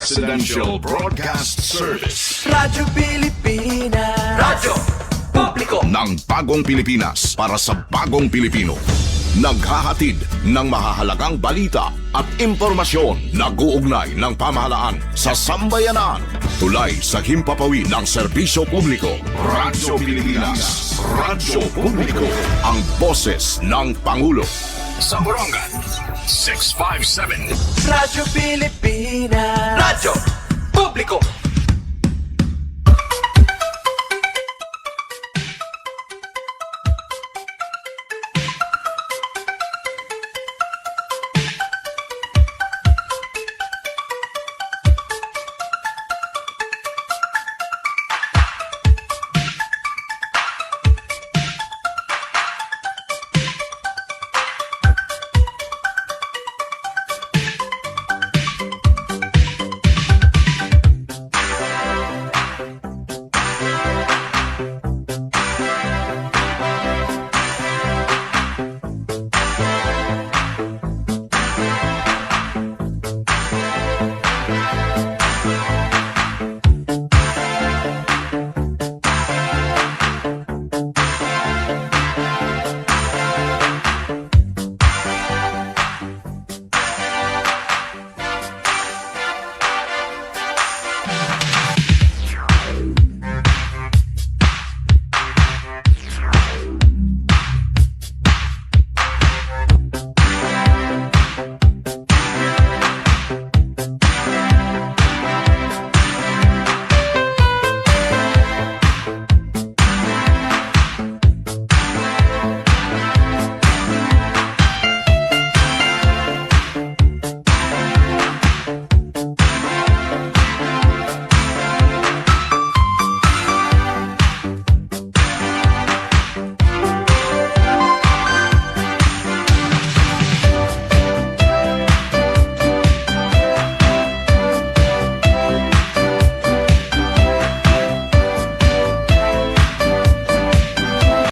Occidental Broadcast Service. Radyo Pilipinas. Radyo Publiko Ng bagong Pilipinas para sa bagong Pilipino. Naghahatid ng mahahalagang balita at impormasyon na guugnay ng pamahalaan sa sambayanan. Tulay sa himpapawid ng serbisyo publiko. Radyo Pilipinas. Radyo Publiko. Ang boses ng Pangulo. Sa Borongan, 657. Radyo Pilipinas. Radyo Publiko.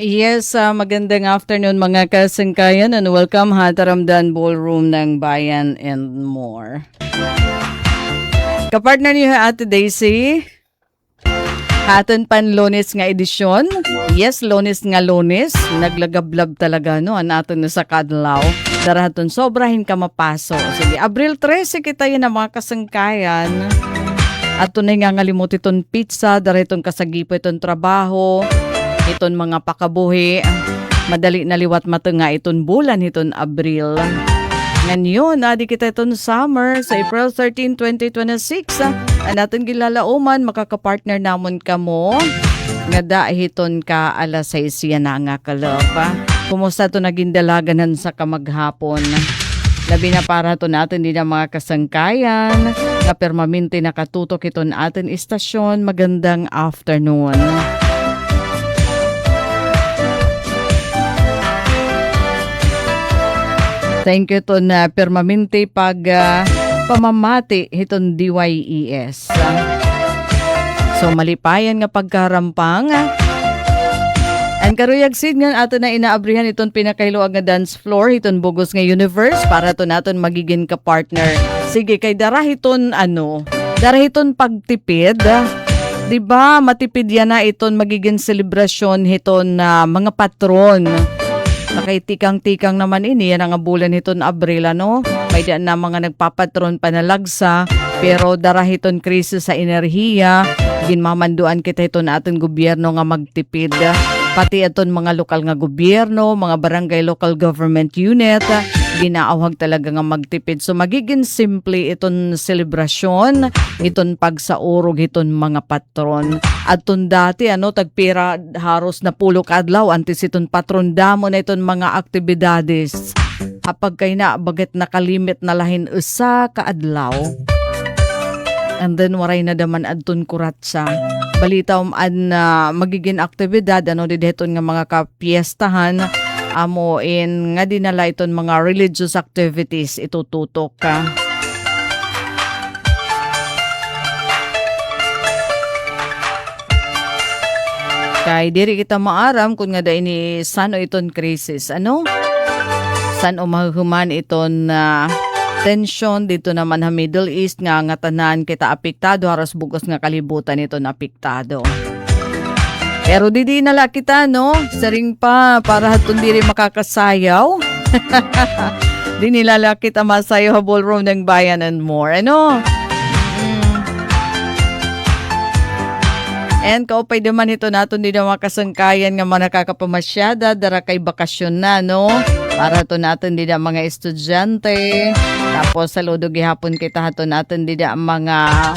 Yes, magandang afternoon mga kasangkayan and welcome Hataramdan Ballroom ng Bayan and more. Kapartner niyo Ate Daisy, haton pan Lunes nga edisyon. Yes, Lunes nga Lunes, naglagablab talaga no, anaton na sa kadlaw. Darahaton sobrahin ka mapaso. Sige, Abril 13 kita yun ang mga kasangkayan. At tunay nga ngalimot iton pizza, darahaton kasagipo iton trabaho. Iton mga pakabuhi, madali naliwat matunga iton bulan iton Abril. Ngayon, adi kita iton summer sa April 13, 2026. Natin gilalauman, makakapartner namon kamo. Nga dahiton ka alas 6 yan na nga kalop. Kumusta to naging dalaganan sa kamaghapon? Labi na para to natin din ang mga kasangkayan. Na permanente nakatutok iton atin istasyon. Magandang afternoon. Thank you to na permanente pag pamamati hiton DYES. So malipayan nga pagkarampang. Ang karuyag sid nga ato na inaabrihan iton pinakailuag nga dance floor hiton Bugos nga Universe para to naton magiging ka-partner. Sige kay darahiton darahiton pagtipid. Diba matipid yan na iton magiging selebrasyon hiton mga patron. Nakaitikang-tikang naman ini, yan ang bulan nito na Abril, ano? May daan na mga nagpapatron panalagsa, pero darahiton krisis sa enerhiya, ginmamanduan kita ito na ating gobyerno nga magtipid. Pati aton mga lokal nga gobyerno, mga barangay local government unit, ginaawag talaga nga magtipid. So magiging simple iton selebrasyon, iton pagsaurog iton mga patron. At ton dati tagpira haros na pulo kadlaw antes iton patron damo na iton mga aktibidades. Kapag kay na baget nakalimit na lahin usa ka adlaw. And then waray na daman adton kuratsa. Balita magiging aktibidad dideton nga mga kapiestahan in nga dinala iton mga religious activities itututok ka. Kay diri kita maaram kung nga dahil ni sano iton krisis. San o mahuhuman iton tension dito naman sa Middle East nga tanan kita apektado haras bugos nga kalibutan ito na apektado. Pero di nala kita no, saring pa para hatun diri makakasayaw. Di nilala kita masayaw sa ballroom ng bayan and more. Ano? And kaupay naman ito natin din na makasangkayan nga mga nakakapamasyada dara kay bakasyon na, no? Para ito natin din ang mga estudyante. Tapos saludo gihapon kita hato natin din ang mga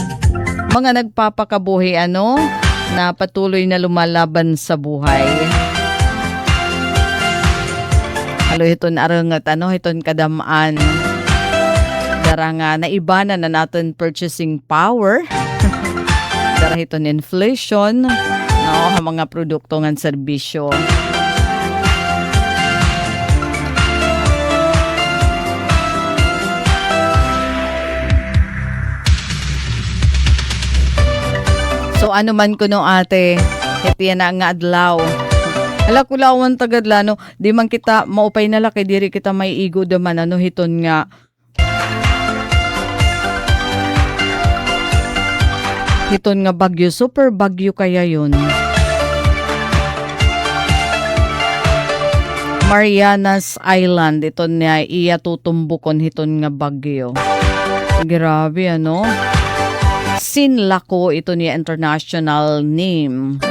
nagpapakabuhi, ano? Na patuloy na lumalaban sa buhay. Halo iton arangat, ano? Iton kadamaan. Dara nga naibana na natin purchasing power. Dahil ito inflation, no, mga produkto ng serbisyo. So ano man kuno ate, iti na nga adlaw. Hala kulawan tagadlano, di man kita maupay na laki, diri kita may igo daman, ano hiton nga. Hiton nga bagyo, super bagyo kaya yun. Marianas Island, ito niya iya tutumbukon hiton nga bagyo. Grabe ano. Sinlako, ito niya international name.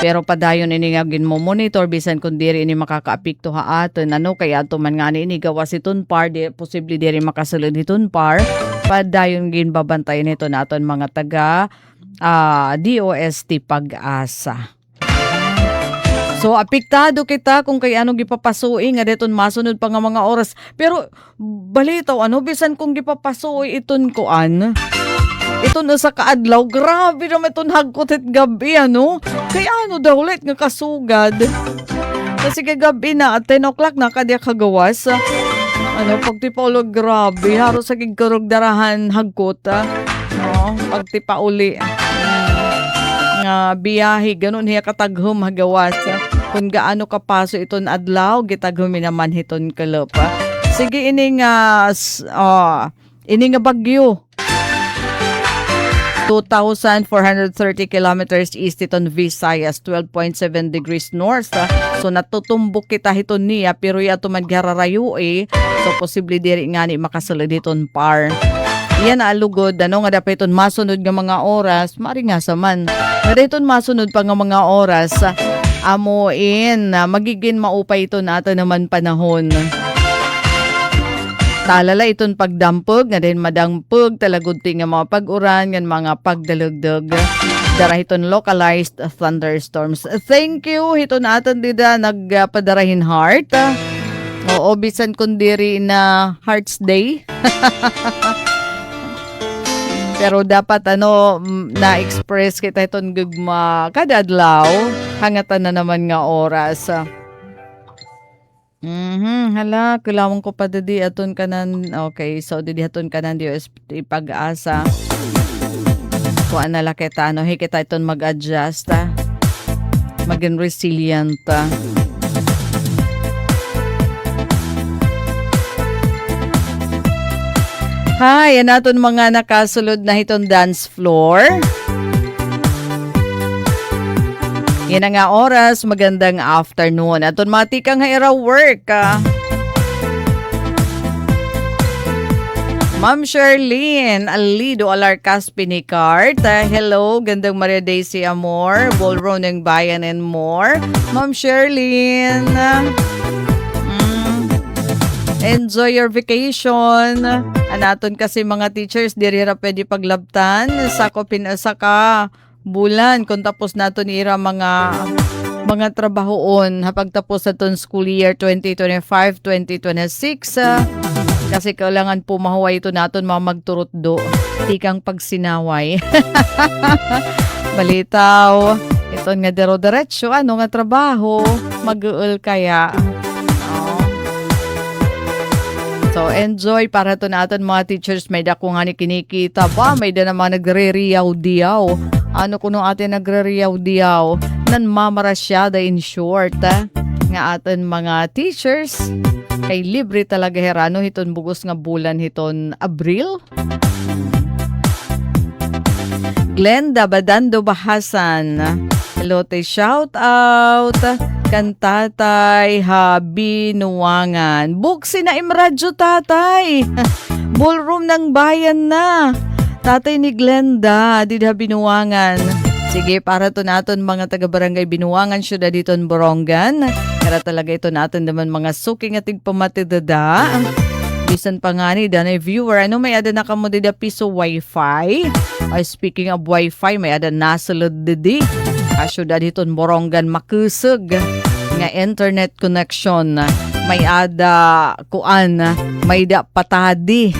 Pero padayon ini nga ginmo-monitor bisan kung diri ini makakaapekto ha aton, ano kaya ato man nga ini gawas iton par, posible diri makasulod iton par. Padayon ginbabantay nito naton mga taga DOST Pag-asa. So apektado kita kung kay ano gipapasuy nga deton masunod pa nga mga oras. Pero balitaw ano bisan kung gipapasuy iton kuan. Iton sa kaadlaw, grabe naman iton hagkot at gabi ano. Kaya ano daw ulit nga kasugad. Kasi kagabi na at 10 o'clock na kadya kagawas. Ano, pagtipa grabe, haro sa kigkarog darahan hagkot, no, pagtipa uli, nga biyahe, ganun hiya kataghum hagawas, kung gaano kapaso iton adlaw, gitaghumi naman hiton kalop, Sige, ini nga bagyo, 2,430 kilometers east iton Visayas, 12.7 degrees north. So natutumbok kita hiton niya, pero yato man gararayo so posible diri nga ni makasulod iton par. Iyan alugod, ano nga dapat iton masunod nga mga oras, mari nga saman. Nga iton masunod pa nga mga oras, amuin, magiging maupay ito nato naman panahon. Talala iton pagdampog, nga din madampog, talagunti nga mga pag-uran, nga mga pagdalugdog. Dara iton localized thunderstorms. Thank you, iton natin dida nagpadarahin heart. Oo, bisan kundiri na Hearts Day. Pero dapat na-express kita iton gugma kada adlaw, hangatan na naman nga oras. Hala, kailangan ko pa didi aton kanan. Okay, so didi aton kanan Diyos Pag-asa. Kuan na kita, hikita iton mag-adjust, maging resilient. Hi, yan naton mga nakasulod na itong dance floor. Yan na nga oras, magandang afternoon. Aton mati kang haira work. Ma'am Sherlyn Alido Alarcas Pinicart. Hello, gandang Maria Daisy Amor, Ballroom ng Bayan and more. Ma'am Sherlyn, enjoy your vacation. Anaton kasi mga teachers, diri ra pwede paglabtan. Sako pinasaka bulan kung tapos nato ni ira mga trabahoon hapag tapos sa ton school year 2025-2026 kasi kailangan po mahuway ito naton mga magturot do tikang pagsinaway. Balitaw ito nga dero-diretso ano nga trabaho mag-uul kaya. So enjoy para to naton mga teachers, may dako nga ni kinikita ba, may da naman nagre-riyaw-diyaw. Ano kuno atin nagre-riyaw-diyaw nan mamarasyada in short nga aton mga teachers. Kay libre talaga herano hiton bugos nga bulan hiton Abril. Glenda Badando Bahasan. Hello, te, shout out kan tatay Habinuangan. Buksi na imradyo, tatay. Ballroom ng bayan na. Tatay ni Glenda, di Habinuangan. Sige, para to naton mga taga-barangay Binuangan, syudad diton Borongan. Kaya talaga ito natin naman mga suking ating pamatidada. Bisan pa nga ni Danay viewer, ano may ada na kamo dida piso wifi? Speaking of wifi, may ada nasulod didi. Syudad diton Borongan makusog nga internet connection. May ada kuan, may da patadi.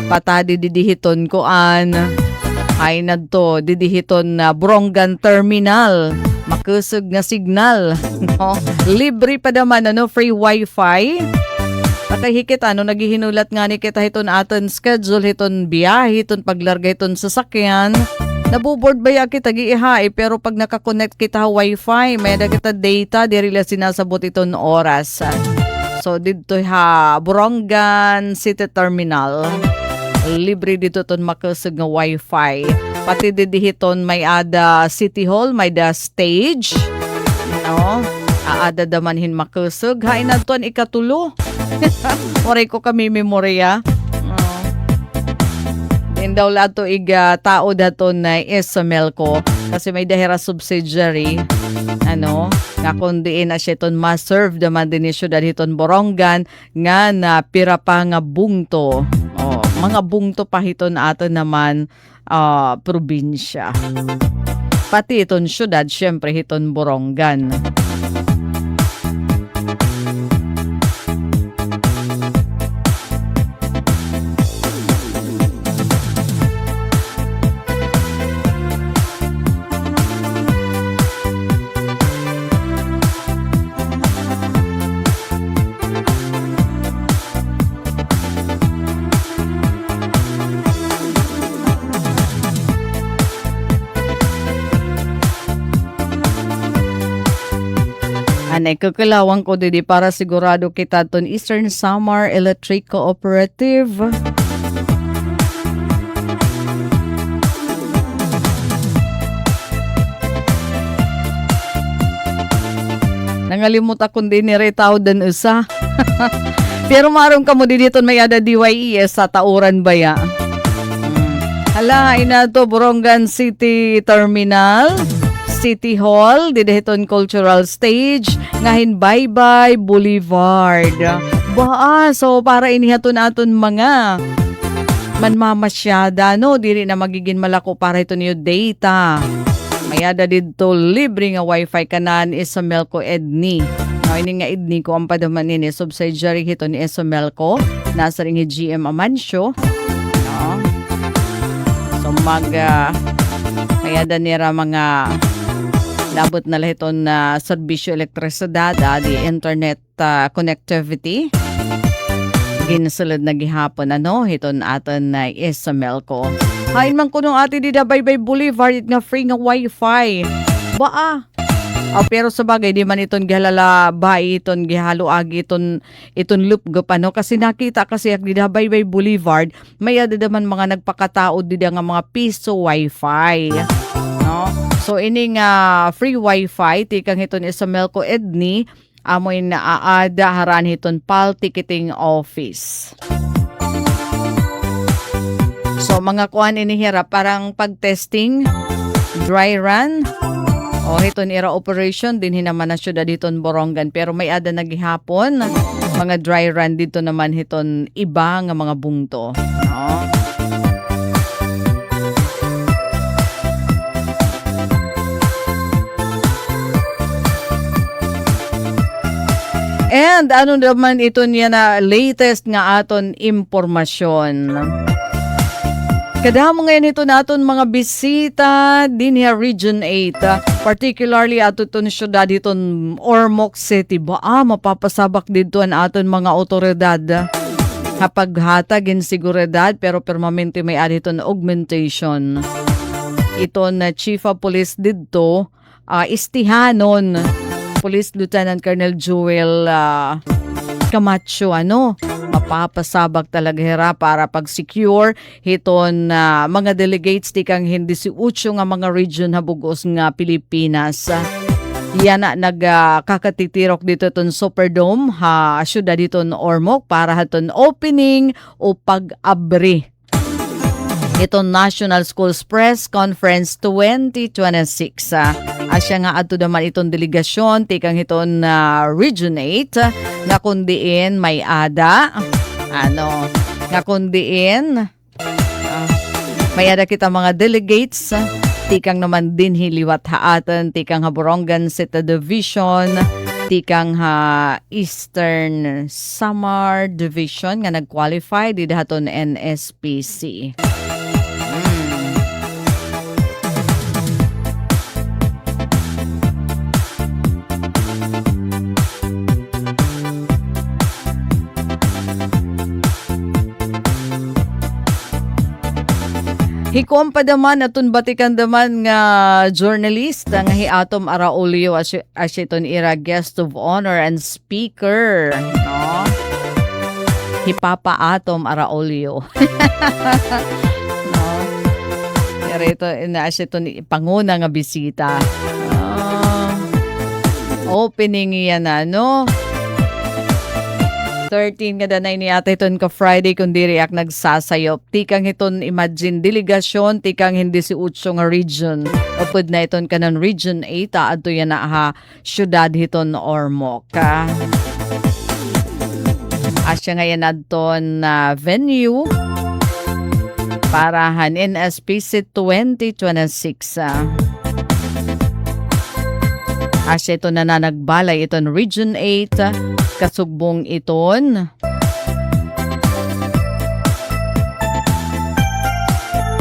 Patadi didihiton kuan. Ay nadto didihiton Borongan Terminal. Makusog nga signal. No? Libre pa naman, free wifi. Nakahikit, naghihinulat nga ni kita hiton aton schedule, hiton biyahe, hiton paglarga hiton sasakyan. Nabuboard ba ya kita giihay, pero pag nakakonect kita wifi, may da kita data, di rila sinasabot iton oras. So, dito Borongan City Terminal. Libre dito ton makusog nga wifi. Pati didihiton may ada City Hall, may da stage. No? Aada damanhin makusog. Hain na ton ikatulo. Oray ko kami memorya. Din daw lato iga tao daton na SML ko. Kasi may dahira subsidiary. Nga kundiin na siya ton ma-serve daman din isyo daliton Borongan nga na pira pa nga bungto. Mga bungto pa hiton ato naman probinsya. Pati iton syudad, syempre hiton Borongan. Anay kakalawang ko didi para sigurado kita ton Eastern Samar Electric Cooperative. Nangalimut akong din ni Retao dan usa. Pero marong kamo dito may ada DYES sa tauran baya. Hala, ina to Borongan City Terminal, City Hall, didahiton Cultural Stage, ngahin Bye-Bye Boulevard. So para inihaton naton mga manmamasyada, dili na magiging malako para ito niyo data. Mayada dito libre nga wifi kanan Isomelco Edni. Ini nga Edni ko ang padaman ini subsidiary hito ni Isomelco. Nasa ring GM Amancio. So mayada nira mga labot na lahiton na serbisyo elektrisidad, di internet connectivity. Ginsulod na gihapon hiton aton na Isomelco. Hain man kunong ati di da Bye-Bye Boulevard nga free nga wifi. Pero sa bagay di man iton gihalala bay iton gihaluagi iton loop gapano kasi nakita kasi di da Bye-Bye Boulevard may adadaman mga nagpakataod di da nga mga piso wifi. No? So ini nga free wifi tikang hiton Isomelco Edni amoy naaada haran hiton PAL ticketing office. So mga kuan inihira parang pag-testing, dry run, hiton ira operation din hinaman na syudad hiton Borongan pero may ada nagihapon mga dry run dito naman hiton iba nga mga bungto. And ano naman ito niya na latest nga aton impormasyon. Kadamo ngayon ito naton mga bisita din here Region 8, particularly ato itong syudad itong Ormoc City. Mapapasabak dito ang aton mga otoridad. Hapaghatag in seguridad pero permanente may adi itong augmentation. Ito na Chief of Police dito, Istihanon, Police Lieutenant Colonel Joel Camacho mapapasabak talaga hira para pag-secure hiton mga delegates ti kang hindi si Ucho nga mga region habugos nga Pilipinas. Yan na nagkakatitirok dito ton Superdome ha syudad dito Ormoc para haton opening o pag-abri. Ito National Schools Press Conference 2026. Asya nga ato naman itong delegasyon tikang iton Region 8 nga kundiin may ada nga kundiin may ada kita mga delegates tikang naman din hiliwat haatan tikang ha Borongan City Division tikang ha Eastern Samar Division nga nag-qualify di dahaton NSPC. Hikom pa daman atun batikan daman nga journalist nga hiatom Araulio asyeton ira guest of honor and speaker hipapaatom Araulio rito na asyeton panguna nga bisita opening yan 13 nga danay ni ate iton ka Friday kundi react nagsasayop. Tikang iton imagine delegasyon, tikang hindi si Ucho nga region. Upod na iton kanan region 8, ato yan na ha, syudad hiton Ormoc. Asya nga yan adton venue parahan NSPC 2026. Asya ito na nagbalay iton region 8, kasugbong iton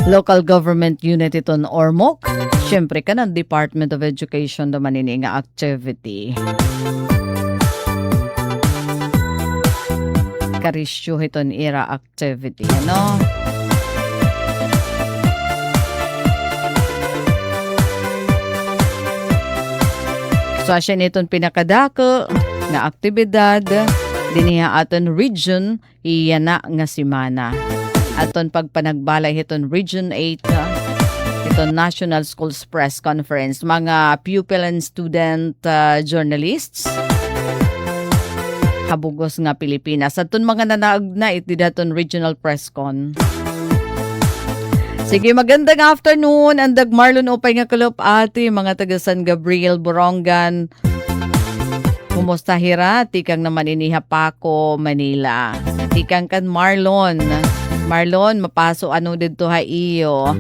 local government unit iton Ormoc. Siyempre ka ng Department of Education naman ini nga activity. Karisyo iton ira activity. So asya niton pinakadako nga aktibidad diniha aton region iyana nga simana. Aton pagpanagbalay hiton region 8 hiton National Schools Press Conference mga pupil and student journalists habugos nga Pilipinas. Aton mga nanaog na iti daton regional press con. Sige, magandang afternoon. Andag Marlon Opay nga kalup ati mga taga San Gabriel, Borongan. Kumusta hira? Tikang naman iniha Paco, Manila. Tikang kan Marlon. Marlon, mapaso dito ha iyo.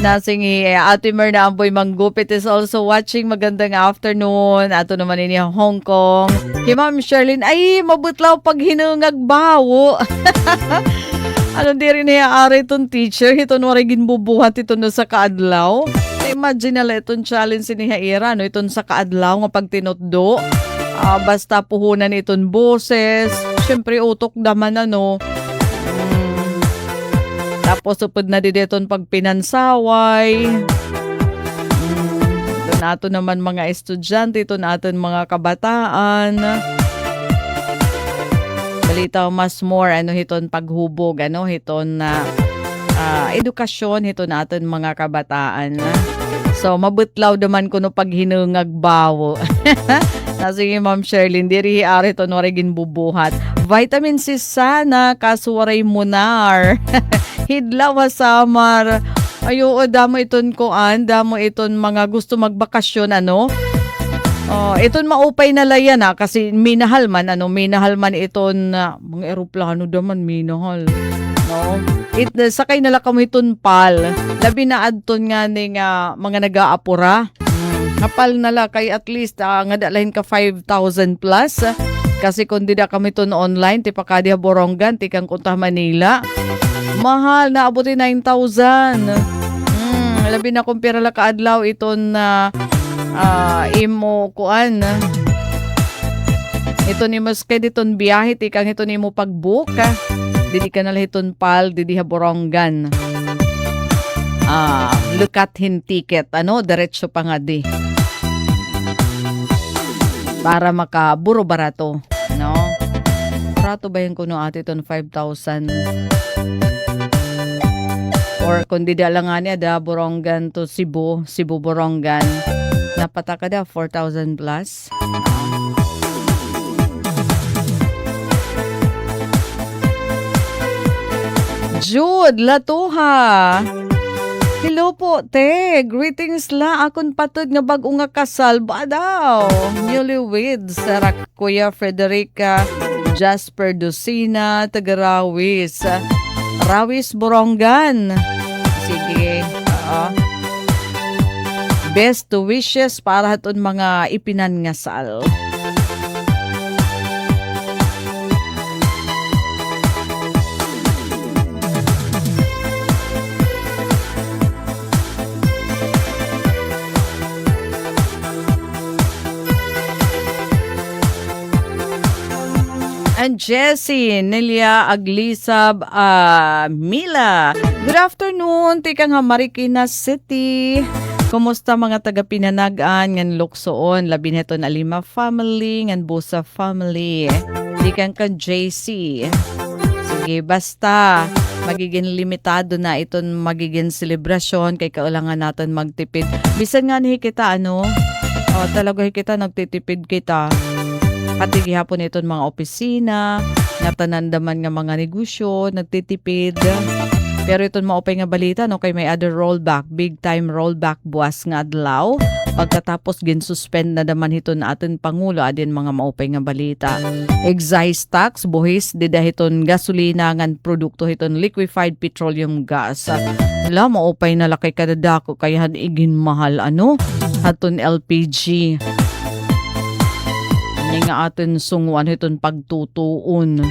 Nasingi Ate Merna Amboy Manggupit is also watching. Magandang afternoon. Ato naman iniha Hong Kong. Si Ma'am Sherlyn, ay mabutlaw pag hinungag bawo. Di rin ari itong teacher, ito warigin bubuhat ito no sa kaadlaw. Imagine nila itong challenge ni Haira, itong sa kaadlaw nga pagtinotdo. Basta puhunan itong boses, syempre utok naman Tapos upod na dideton pagpinansaway. Ito nato naman mga estudyante, ito natin mga kabataan. Balitaw mas more hiton paghubog hiton edukasyon hiton natin mga kabataan. So mabutlaw naman kuno pag hinungag bawo. Sige Ma'am Sherlyn diri ari ton warigin bubuhat. Vitamin C sana kasuwaray munar. Hidlaw samar. Ayo damo iton damo iton mga gusto magbakasyon iton maupay na layan kasi minahal man iton mga eroplano daman minahal sakay nala kamo iton pal labi na adton nga ning mga nagaapura kapal nala kay at least nga dalahin ka 5,000 plus kasi kung di da kami iton online ti pakadiha Borongan ti kang Kuntah Manila mahal na abuti 9,000 labi na kumpira la kaadlaw iton imo ito ni maske diton biyahe tikang ito ni mo pagbook didi ka nala iton pal didi ha Borongan lukat hin ticket diretso pa nga di para makaburo barato, no? Barato ba yung kuno ati ton 5,000? Or kundi da lang nga niya da Borongan to Cebu Borongan. Napataka da 4,000 plus. Jude Latuha. Hello po, te. Greetings la. Akon patod nga bag-o nga kasal ba daw. Newlyweds. Sarah Kuya Frederica Jasper Dusina Tagarawis. Rawis Borongan. Sige. Best wishes para haton mga ipinangasal. And Jessie, Nelia Aglisab, Mila. Good afternoon, tika nga Marikina City. Kumusta mga taga-pinanagan ngan Luksoon, labi neto na Lima family, ngan Busa family. Tika ka JC. Sige, basta magiging limitado na iton magiging selebrasyon kay kaulangan natin magtipid. Bisan nga ni kita talaga kita nagtitipid kita. Pati gihapon iton mga opisina, natanandaman nga mga negosyo, nagtitipid. Pero iton maupay nga balita no kay may other rollback, big time rollback buwas nga adlaw. Pagkatapos gin-suspend na naman hiton aton pangulo adin mga maupay nga balita. Excise tax buhis dida hiton gasolina ngan produkto hiton liquefied petroleum gas. Wala maupay na lakay kadadako kay igin mahal haton LPG. Nga atin sunguan hiton pagtutuon.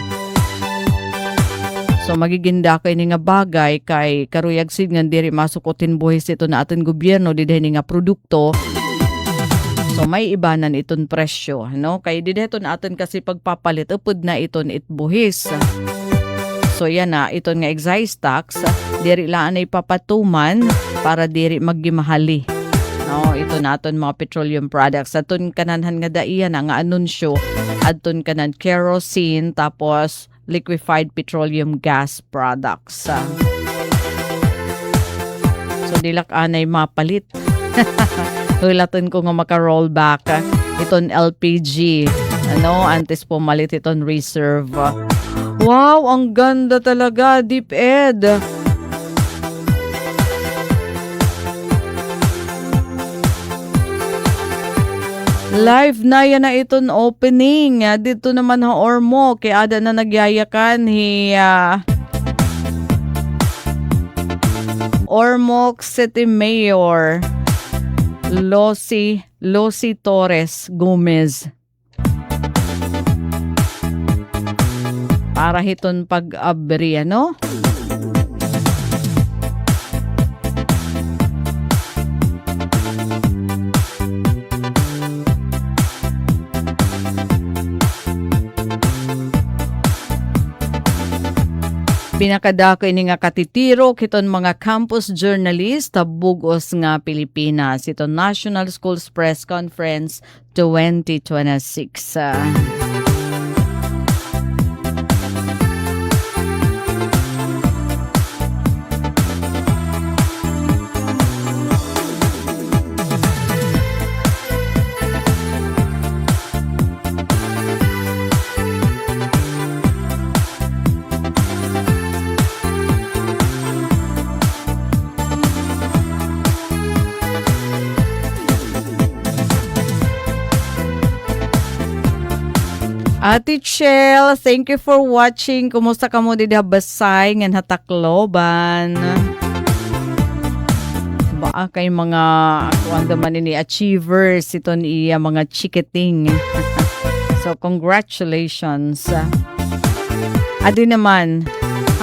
So magiginda kay ni nga bagay kay karuyag sid nga diri masukotin buhis ito na atin gobyerno diday ni nga produkto. So may ibanan iton presyo, no? Kay diday ito na atin kasi pagpapalit upod na iton itbuhis. So yan na iton nga excise tax diri laan ay papatuman para diri maggimahali. No, ito naton mga petroleum products. Aton kananhan nga daiyan nga anunsyo. Aton kanan kerosene tapos liquefied petroleum gas products. So dilak anay mapalit. Hulaton ko nga maka-rollback. Iton LPG. Antes pumalit iton reserve. Wow, ang ganda talaga, Deep Ed. Live na yan na iton opening. Dito naman ha Ormoc. Kaya ada na nagyayakan Ormoc City Mayor Losi Torres Gomez. Para hiton pag-abri, Pinakadako ini nga katitiro kiton mga campus journalist bugos nga Pilipinas. Ito National Schools Press Conference 2026. Ate Chel, thank you for watching. Kumusta ka mo dida Basay ngan Hatakloban? Baa kay mga kuanda man ini achievers iton iya mga chiketing. So congratulations. Adi naman,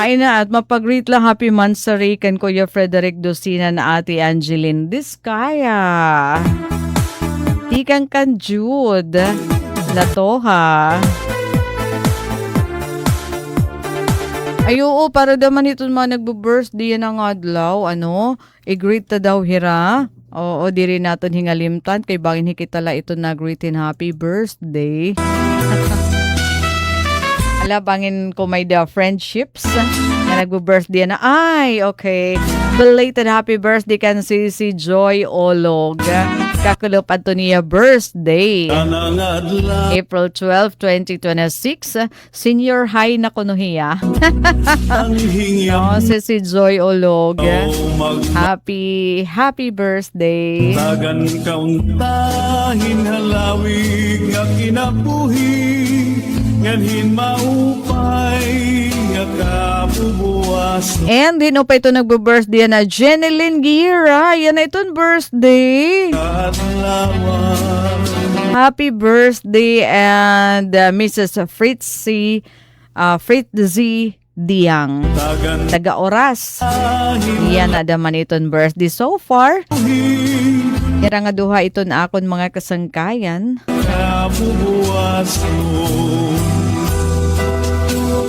hay na at mapag-greet lang happy mansari kan Kuya Frederic Dusina na Ate Angeline Diskaya. Ikan kan Jude Latoha. Ay oo, para daman ito mga nagbo-birthday yan ang adlaw. I-greet ta daw hira. Oo, di rin natin hingalimtan kay bangin hikitala ito nag-written happy birthday. Ala, bangin ko may the friendships na nagbo-birthday na. Ay, okay. Belated happy birthday kan si Joy Olog. Kakulop Antonia birthday. April 12, 2026. Senior high na kunuhiya. Si Joy Olog. Happy birthday. Tagan kauntahin halawig nga kinabuhi nganhin maupay nga kabubuwas And din pa ito nagbo-birthday na Jeneline Gira. Yan na itong birthday. adlawan. Happy birthday and Mrs. Fritzy Diang. Tagan Taga-oras. Yan na daman itong birthday so far. Kaya nga duha iton akon mga kasangkayan. kabubuwas mo.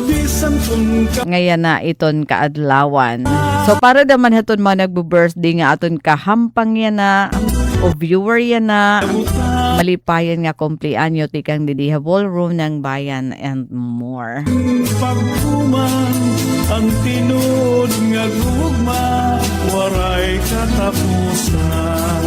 Bisan kung Ngayon na iton kaadlawan. So para daman haton mga nagbo-birthday nga aton kahampang yan na o viewer yan na malipayan nga kumpleanyo tikang didiha ballroom ng bayan and more. pagpuman ang tinud nga gugma waray katapusan.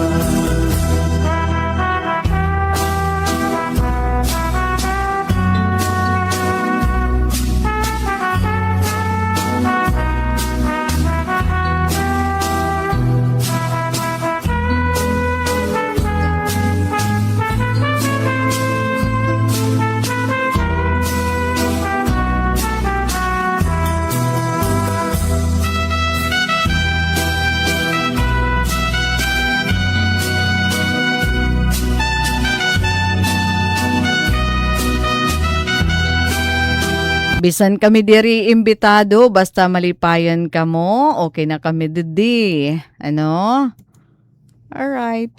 Bisan kami diri imbitado, basta malipayan ka mo, okay na kami didi. Ano? Alright.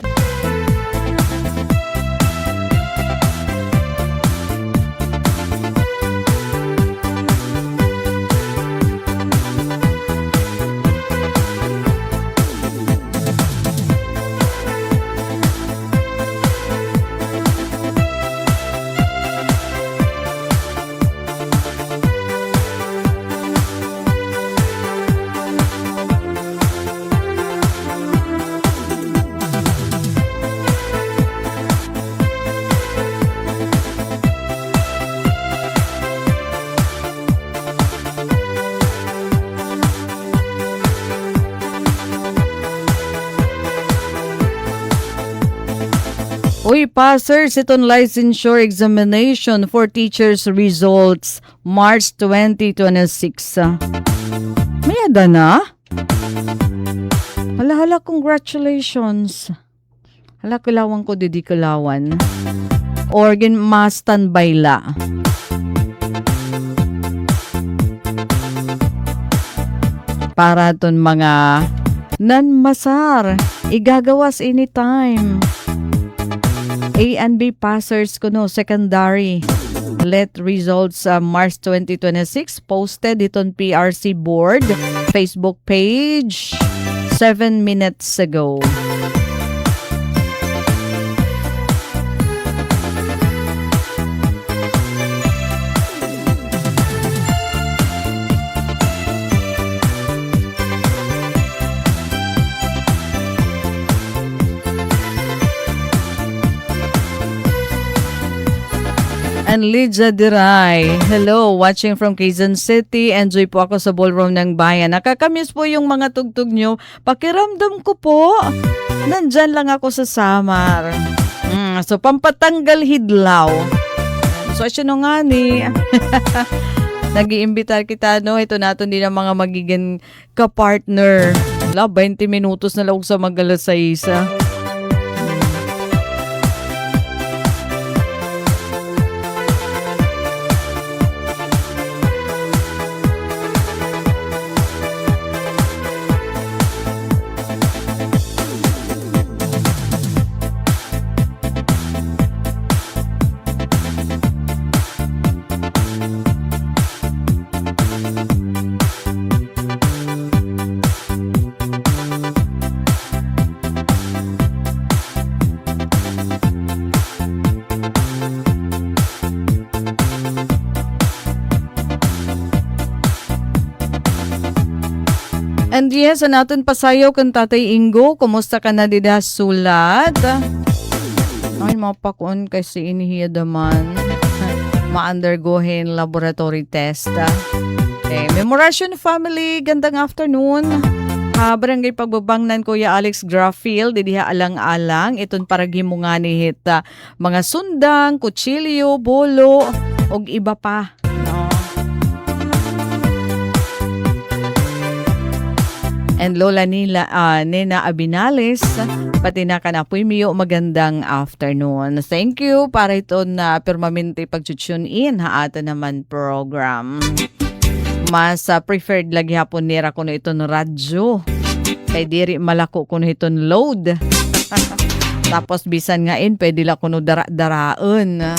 Uy, passers, itong licensure examination for teachers results March 2026. May ada na? Hala, congratulations. Hala, kalawan ko, didi kalawan. Organ ma-standby la. Para ton mga nanmasar, igagawas anytime. A and B passers kuno secondary. Let results March 2026 posted iton PRC board Facebook page 7 minutes ago. And Lydia Diray. Hello, watching from Quezon City. Enjoy po ako sa ballroom ng bayan. Nakakamiss po yung mga tugtog nyo. Pakiramdam ko po. Nandyan lang ako sa Samar. So, pampatanggal hidlaw. So, asyo nga ni. Nag-iimbitar kita, no? Ito natin din ang mga magiging kapartner. 20 minutos na lang sa magalas sa isa. yes, natin pasayo kang Tatay Ingo. Kumusta ka na dida sulat? Ay, mapakuan kasi inihiya daman. Ma-undergohin laboratory test. Okay, Memoration family, gandang afternoon. Barangay Pagbabangnan, Kuya Alex Grafield, didiha alang-alang. Iton para gimunga ni hit mga sundang, kutsilyo, bolo, og iba pa. No? And Lola Nina Abinales, pati na kanapoy miyo, magandang afternoon. Thank you para ito na permanente pag-tune in ha ato naman program. Mas preferred lagi hapon nira ko na ito ng radyo. Kay diri malako ko na ito load. Tapos bisan nga pwede lang ko no dara-daraon.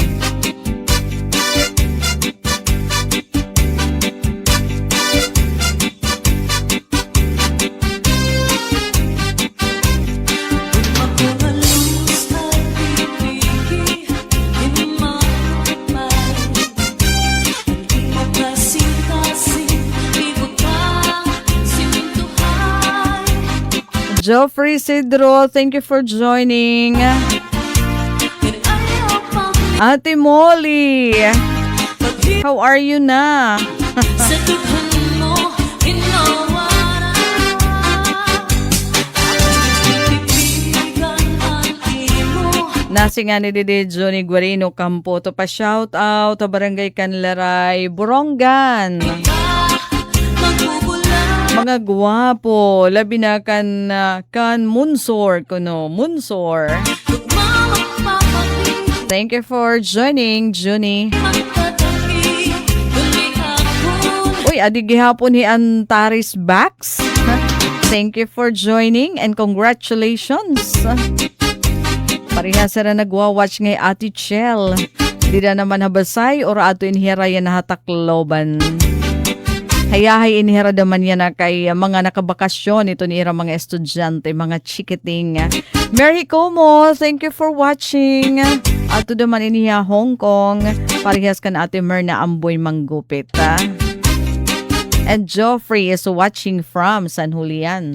Geoffrey Sidro, thank you for joining. Ate Molly, how are you na? Nasi nga ni Dede Johnny Guarino Campo to pa shout out to Barangay Canlaray, Borongan. Mga gwapo, labi na kan Munsor kuno, Munsor. Thank you for joining, Juni. Uy, adi gihapon ni Antares Bax. Thank you for joining and congratulations. Parehas na nagwa-watch ngay Ate Chel. Di na naman habasay or ato inhirayan na hatakloban. Hayahay inihira naman yan na kay mga nakabakasyon. Ito ni mga estudyante, mga chikiting. Mary Como, thank you for watching. Ato naman iniya Hong Kong. Parehas ka na Ate Merna Amboy Manggupit. And Geoffrey is watching from San Julian.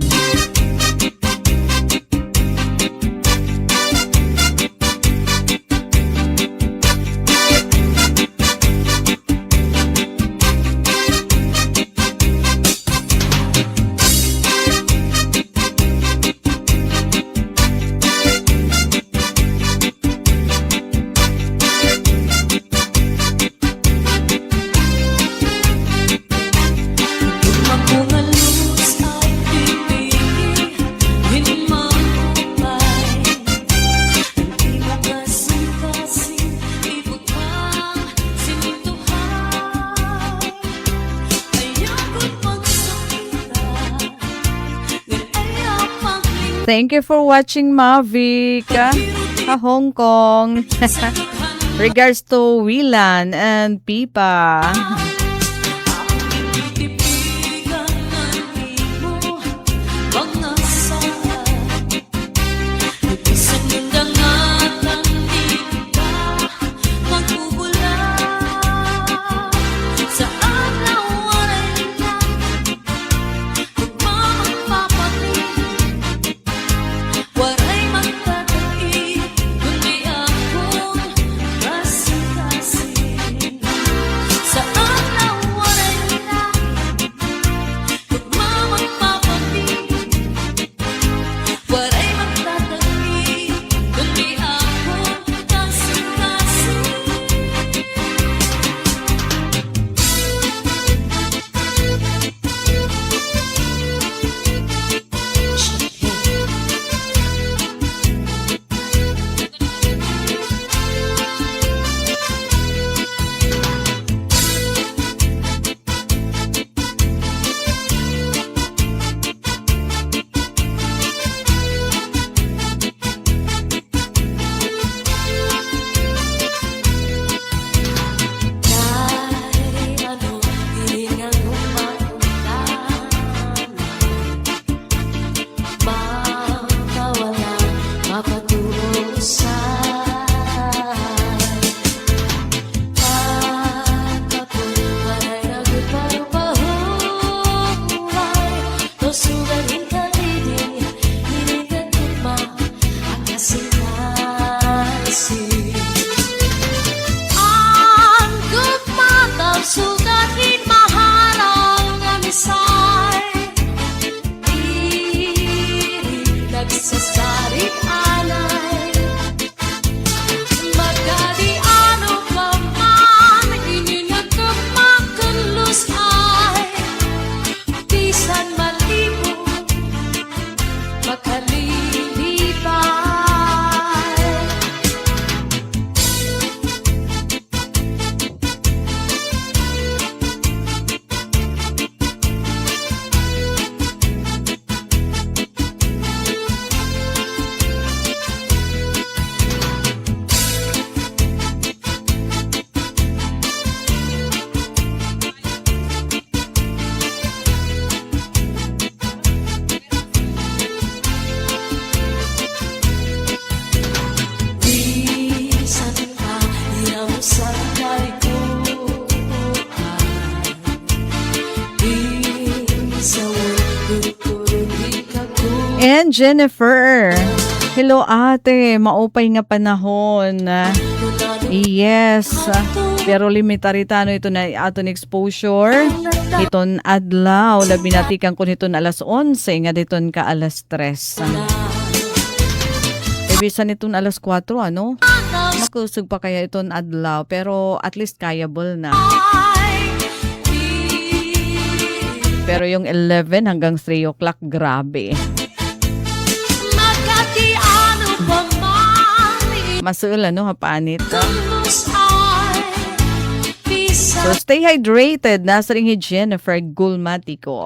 Thank you for watching, Mavic. Hong Kong. Regards to Wilan and Pipa. And Jennifer, hello ate, maupay nga panahon. Yes, pero limitarita ito na aton exposure. Iton adlaw, labi natikan ko nito alas 11, nga diton ka alas 3. Ibisan nito alas 4, ano? Makusog pa kaya iton adlaw, pero at least kayable na. Pero yung 11 hanggang 3 o'clock, grabe. Masul, ano, hapanit. So, stay hydrated. Nasa rin Jennifer Gulmatico.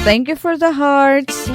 Thank you for the hearts.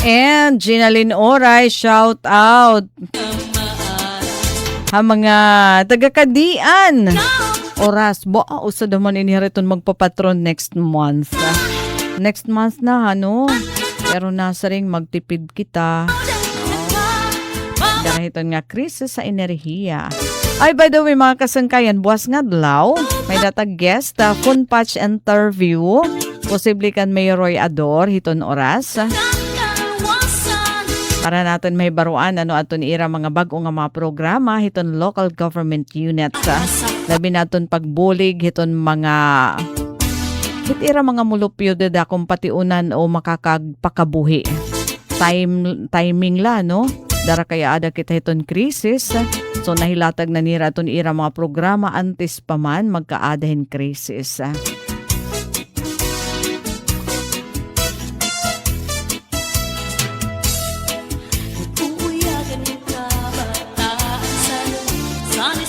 And Ginalyn Oray, shout out. Ha mga taga-Kadian. Oras, usad naman inihariton magpapatron next month. Next month na, ano? Pero nasa ring magtipid kita. Dahil ito nga krisis sa enerhiya. Ay, by the way, mga kasangkayan, buwas nga dlaw. May data guest, phone patch interview. Posible kan may Roy Ador, hiton oras. Para natin may baruan, ano aton ira mga bago nga mga programa, hiton local government units. Labi naton pagbulig, hiton mga hitira mga mulupyo dada kung patiunan o makakagpakabuhi. Timing la, no? Dara kaya ada kita hiton krisis. So nahilatag na nira aton ira mga programa antes pa man magkaadahin krisis.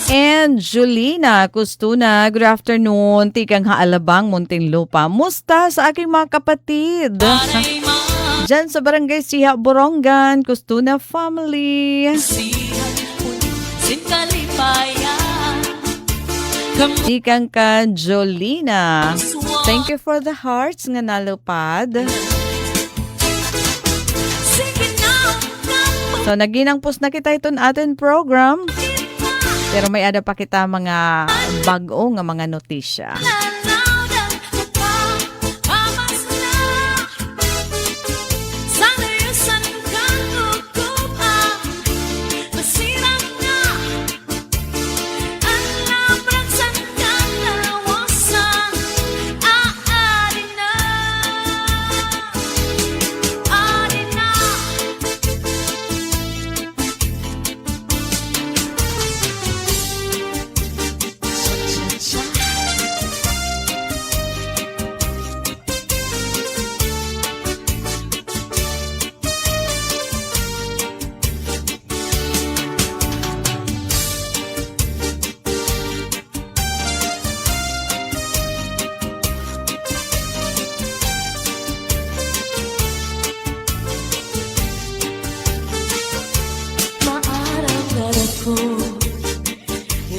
And Julina Custuna, good afternoon. Tikang Haalabang, Muntinlupa. Musta sa aking mga kapatid? Diyan sa Barangay Siha, Borongan, Costuna Family. Ikang ka Jolina. Thank you for the hearts nga nalupad. So naginang post na kita iton atin program. Pero may ada pa kita mga bag-o nga mga notisya.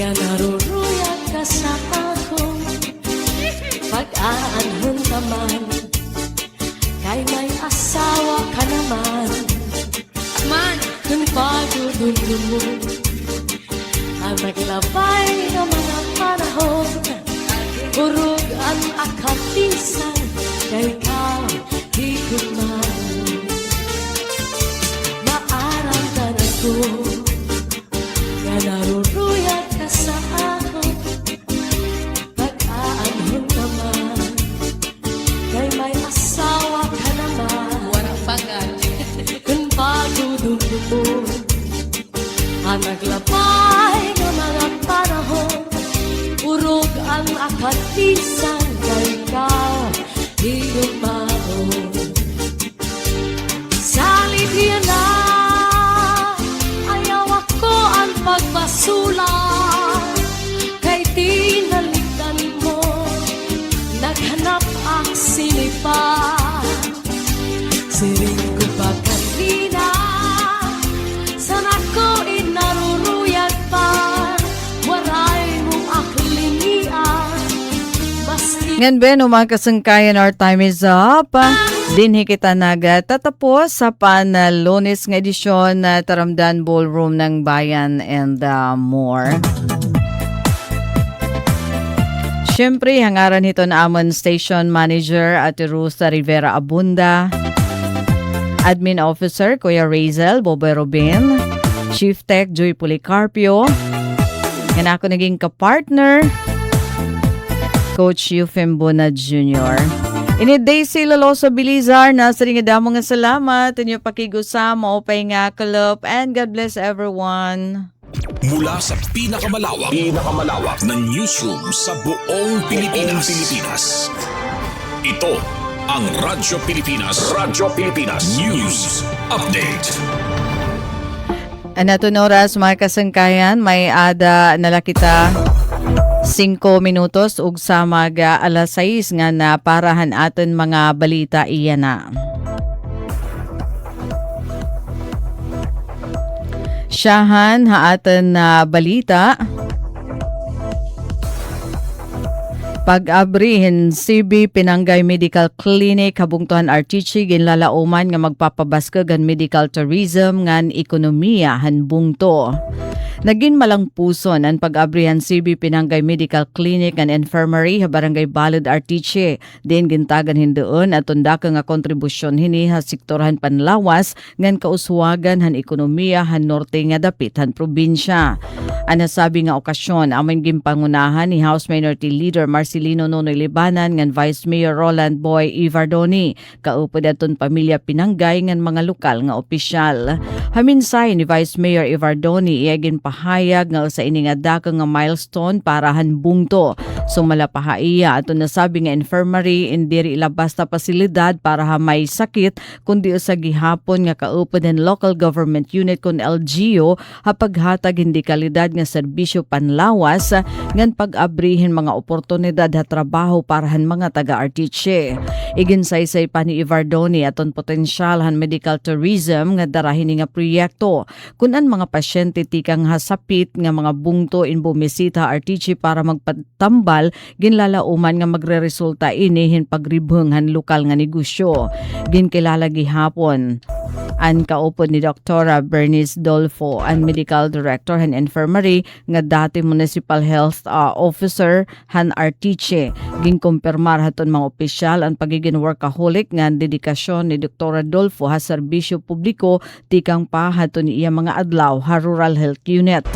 Nga naruruyag ka sa ako pag-aanhon naman kay may asawa ka naman man kung pagdudundun mo ang naglabay ng mga panahon urog ang akatisan kay ikaw higugman maaramdaman ko nga naruruyag ka sa ako pag-aanhon naman kay may asawa ka naman warang pagad kung pagdudundun mo ang naglabay ng mga panahon urog ang akatisan kay ikaw higugmaon salit yan na pagbasula kay tinalikdan mo naghanap ang sinipa siring ko ba kanina sana ko inaruruyag pa waray mong aklinian maski Ngan ben, mga kasangkayan, our time is up. Dinhi kita nagtatapos sa Lunes nga edisyon na Taramdan Ballroom ng Bayan and more. Siyempre, hangaran ito na amon Station Manager Ate Rosa Rivera Abunda, Admin Officer Kuya Razel Boboy Robin, Chief Tech Joy Policarpio, yan ako naging kapartner Coach Eufem Bona Jr. Ini Daisy Loloso Bilizar na sa ringa damo nga salamat inyo pakigusama o pay nga kalop and God bless everyone. Mula sa pinakamalawak na newsroom sa buong Pilipinas. Ito ang Radyo Pilipinas News Update. Anaton oras mga kasangkayan, may ada nala kita 5 minutos ug sa mga alas 6 nga na parahan aton mga balita iyan na. Siyahan ha aton na balita. Pag-abrihin CB Pinanggay Medical Clinic habungtuhan RTC ginlalauman nga magpapabaskagan medical tourism ngan ekonomiya hanbungto. Naging malang puson ang pag-abrihan CB Pinanggay Medical Clinic and Infirmary ha Barangay Balud Artiche. Din gintagan hindoon at tundaka nga kontribusyon hini ha sektorhan panlawas ngan kauswagan han ekonomiya han norte nga dapit han probinsya. Ang nasabi nga okasyon aming gimpangunahan ni House Minority Leader Marcelino Nonoy Libanan ngan Vice Mayor Roland Boy Ivardoni. Kaupod aton pamilya Pinanggay ngan mga lokal nga opisyal. Haminsay ni Vice Mayor Ivardoni iagin pahayag nga sa ini nga dako nga milestone para hanbungto. Sumala pahaiya ato nasabi nga infirmary indiri ilabas ta pasilidad para may sakit kundi sa gihapon nga kaupan ng local government unit kon LGU hapaghatag hindi kalidad nga serbisyo panlawas ngan pag-abrihin mga oportunidad ha trabaho parahan mga taga-artiche. Iginsaysay pa ni Ivardoni aton potensyal han medical tourism nga darahin nga proyekto kunan mga pasyente tikang hasapit nga mga bungto in bumisita artiche para magpatambal ginlalauman nga magreresulta inihin pagribheng han lokal nga negosyo. Ginkilala gihapon ang kaupod ni Dr. Bernice Dolfo, ang Medical Director han Infirmary nga dati Municipal Health Officer han Artiche. Ginkumpirmar haton mga opisyal ang pagiging workaholic nga dedikasyon ni Dr. Dolfo ha serbisyo publiko tikang pa haton iya mga adlaw ha Rural Health Unit.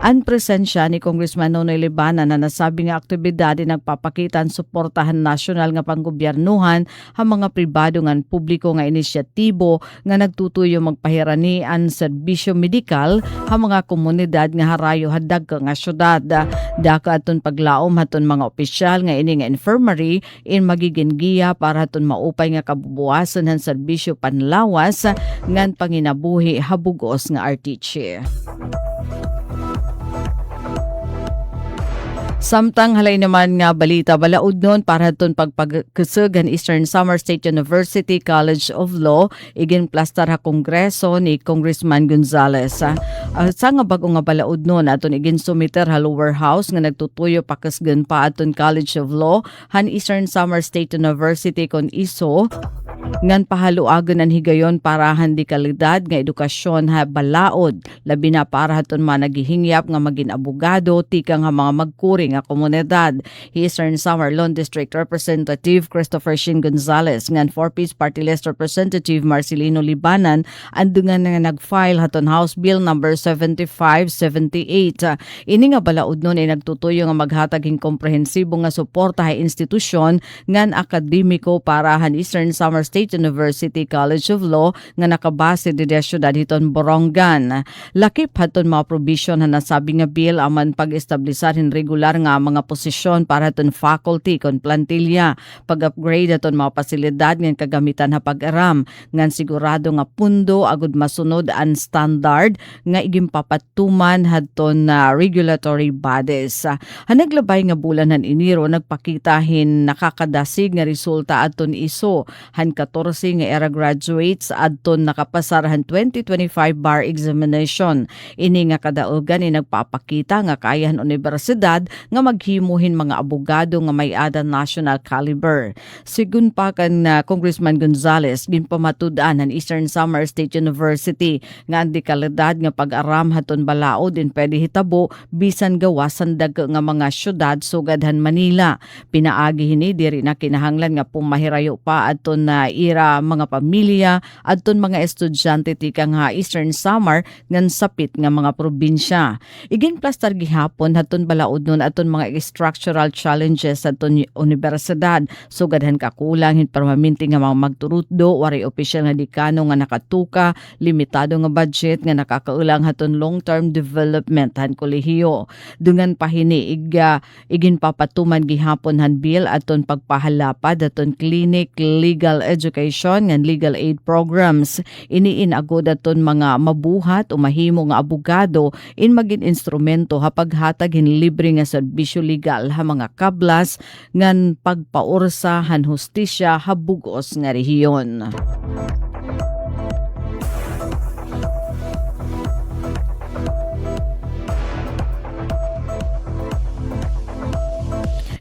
Ang presensya ni Congressman Nonoy Libana na nasabi nga aktibidad nagpapakita ang suportahan nasyonal nga panggobyernuhan ha mga pribado nga publiko nga inisyatibo nga nagtutuyo magpahirani ang serbisyo medikal ha mga komunidad nga harayo hadag nga syudad. Daka aton paglaom haton mga opisyal nga ini nga infirmary in magiging giya para haton maupay nga kabubuasan han serbisyo panlawas ngan panginabuhi habugos nga artiche. Samtang halay naman nga balita balaod nun para haton pagpagkusog ang Eastern Samar State University College of Law igin plastar ha kongreso ni Congressman Gonzales. Sa nga bago nga balaod nun aton igin sumiter ha lower house nga nagtutuyo pakasgan pa aton College of Law han Eastern Samar State University kon ISO ngan pahaluagon ang higayon para handi kalidad nga edukasyon ha balaod labi na para haton man naghihingyap nga maging abogado tikang ha mga magkuri nga komunidad. Eastern Samar Lone District Representative Christopher Shin Gonzales ngan 4-piece Party List Representative Marcelino Libanan andungan nga nag-file haton House Bill number 7578. Ini nga balaod nun ay nagtutuyo nga maghatag komprehensibo nga suporta ha institusyon ngan akademiko para han Eastern Samar State University College of Law nga nakabase di syudad hiton Borongan. Lakip haton mga provision na nasabi nga bill aman pag-establishar regular nga mga posisyon para haton faculty kon plantilla, pag-upgrade haton mga pasilidad nga kagamitan ha pag-aram ngan sigurado nga pundo agud masunod ang standard nga igimpapatuman haton regulatory bodies. Hanaglabay nga bulan han Enero nagpakitahin nakakadasig nga resulta aton ISO han 14 nga era graduates adton nakapasar han 2025 bar examination. Ini nga kadaugan ni nagpapakita nga kayahan universidad nga maghimuhin mga abogado nga may ada national caliber. Sigun pa kan Congressman Gonzales ginpamatud-an ang Eastern Samar State University nga ang dekalidad nga pag-aram haton balaod din pwede hitabo bisan gawasan dag nga mga syudad sugad han Manila. Pinaagi hini diri na kinahanglan nga pumahirayo pa adton na ira mga pamilya adton mga estudyante tikang ha Eastern Samar ngan sapit nga mga probinsya. Igin plastar gihapon haton balaod nun aton mga structural challenges aton universidad sugadhan kakulang hin permanente nga mga magturutdo wari opisyal nga dekano nga nakatuka limitado nga budget nga nakakaulang haton long-term development han kolehiyo. Dungan pahini igin papatuman gihapon han bill aton pagpahalapad aton clinic legal education and legal aid programs. Iniin agod aton mga mabuhat o mahimo nga abogado in maging instrumento hapaghatag hin libre nga serbisyo legal ha mga kablas ngan pagpaursa han hustisya habugos nga rehiyon.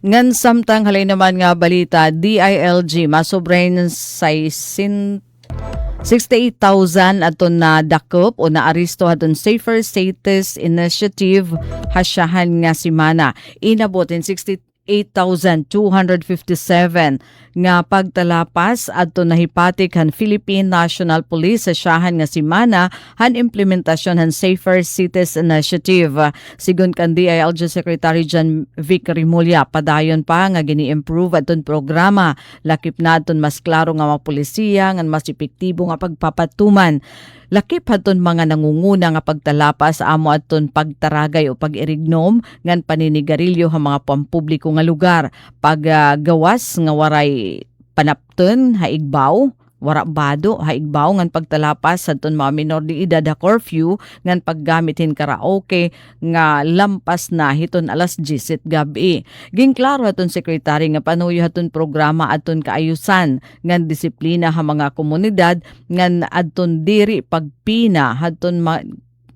Ngan samtang halay naman nga balita, DILG masobrain sa 68,000 aton na dakop o naaristo aton Safer Status Initiative hasyahan nga simana. Inabot in 68,257 nga pagtalapas adto nahipatik han Philippine National Police sa siyahan nga simana han implementasyon han Safer Cities Initiative. Sigon kan DILG Secretary John Vic Rimulya, padayon pa nga gini-improve aton programa. Lakip na aton mas klaro nga mga polisiya nga mas epektibo nga pagpapatuman. Lakip haton mga nangunguna nga pagtalapas amo aton pagtaragay o pag-irignom ngan paninigarilyo ha mga pampubliko nga lugar. Paggawas nga waray panapton haigbaw, wara bado haigbaw ngan pagtalapas adton mga minor de edad ha curfew ngan paggamitin karaoke nga lampas na hiton alas 10 gabi. Ginklaro haton sekretary nga panuyo haton programa adton kaayusan ngan disiplina ha mga komunidad ngan adton diri pagpina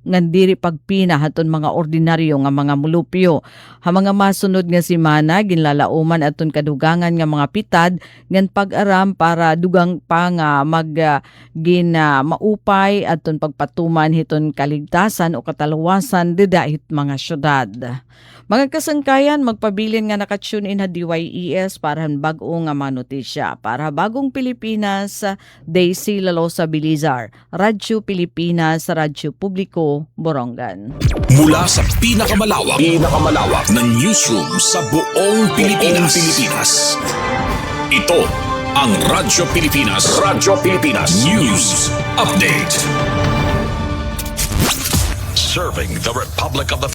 ngan diri pagpina haton mga ordinaryo nga mga mulupyo. Ha mga masunod nga simana ginlalauman aton kadugangan nga mga pitad ngan pag-aram para dugang pa nga maupay aton pagpatuman hiton kaligtasan o kataluwasan didait mga syudad. Mga kasangkayan, magpabilin nga nakatune in ha DYES para bag-o nga mga notisya. Para Bagong Pilipinas, Daisy Lalosa Bilizar, Radyo Pilipinas, Radyo Publiko, Borongan. Mula sa pinakamalawak na newsroom sa buong Pilipinas. Ito ang Radyo Pilipinas. News Update. Serving the Republic of the